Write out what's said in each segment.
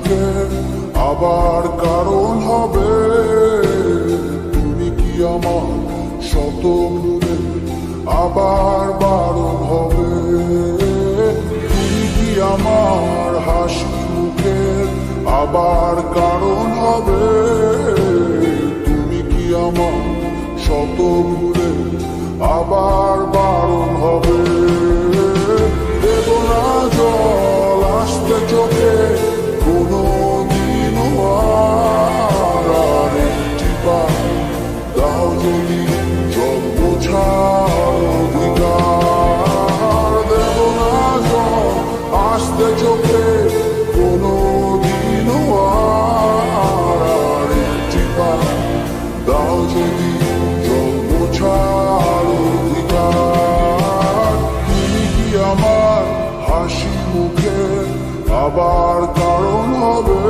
সুখে আবার কারণ হবে। তুমি কি আমার শত ভুলে আবার বারণ হবে। তুমি কি আমার হাসি মুখের আবার কারণ হবে। তুমি কি আমার শত ভুলে আবার বারণ হবে। দেব না জল আসতে চোখে কোনো দিনও আর একটি বার দাও যদি জল মোছার অধিকার। দেব না জল আসতে চোখে কোনো দিনও আর একটি বার দাও যদি জল মোছার অধিকার। তুমি কি আমার হাসি মুখে আবার কারণ হবে।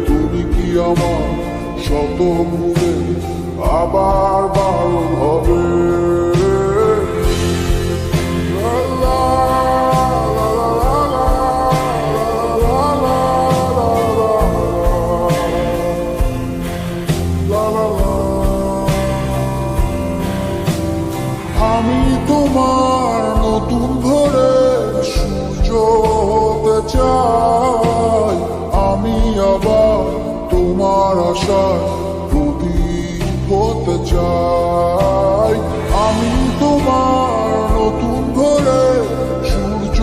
তুমি কি আমার শত ভুলে আবার বারণ হবে। আমি তোমার নতুন ভোরের সূর্য হতে চাই। আমি আবার তোমার আশার প্রদীপ হতে চাই। আমি তোমার নতুন ভোরের সূর্য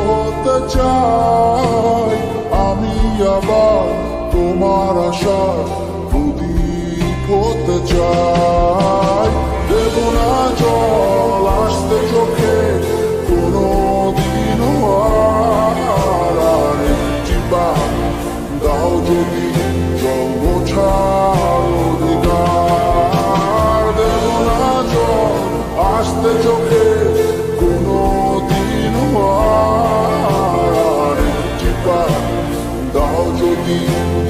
হতে চাই। আমি আবার তোমার আশার প্রদীপ হতে চাই। দেব না জল আসতে চোখে কোনো দিনও আর একটি বার দাও যদি জল মোছার অধিকার। দেব না জল আসতে চোখে কোনো দিনও আর একটি বার দাও যদি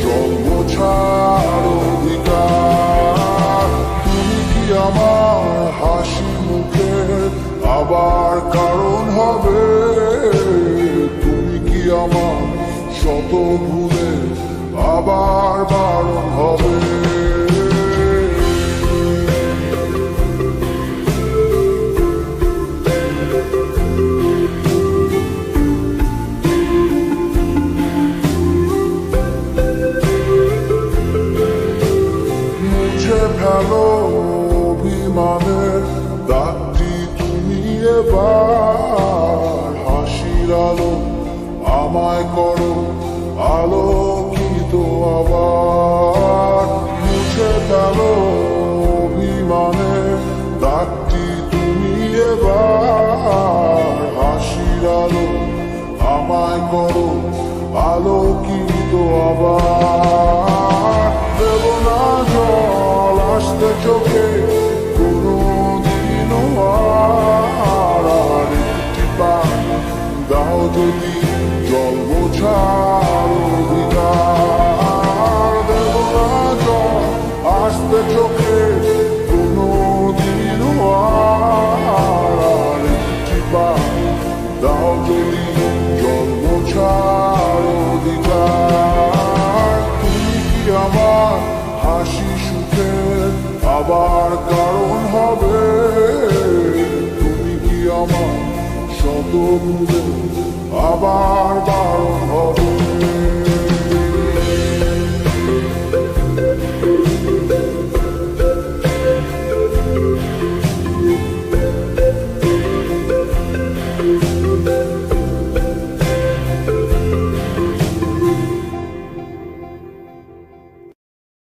জল মোছার অধিকার। তুমি কি আমার হাসি মুখের আবার কারণ হবে। তুমি কি আমার শত ভুলে আবার বারণ হবে। মুছে ফেলো অভিমানের দাগটি তুমি এবার। হাসির আলো আমায় করো আলোকিত আবার। মুছে ফেলো অভিমানের দাগটি তুমি এবার। হাসির আলো আমায় করো আলোকিত আবার। দেব না জল আসতে চোখে কোনো দিনও আর একটি বার দাও যদি জল মোছার অধিকার। দেব না জল আসতে চোখে কোনো দিনও আর একটি বার দাও যদি জল মোছার অধিকার। তুমি কি আমার হাসি সুখের আবার কারণ হবে। তুমি কি আমার শত ভুলে আবার বারণ হবে।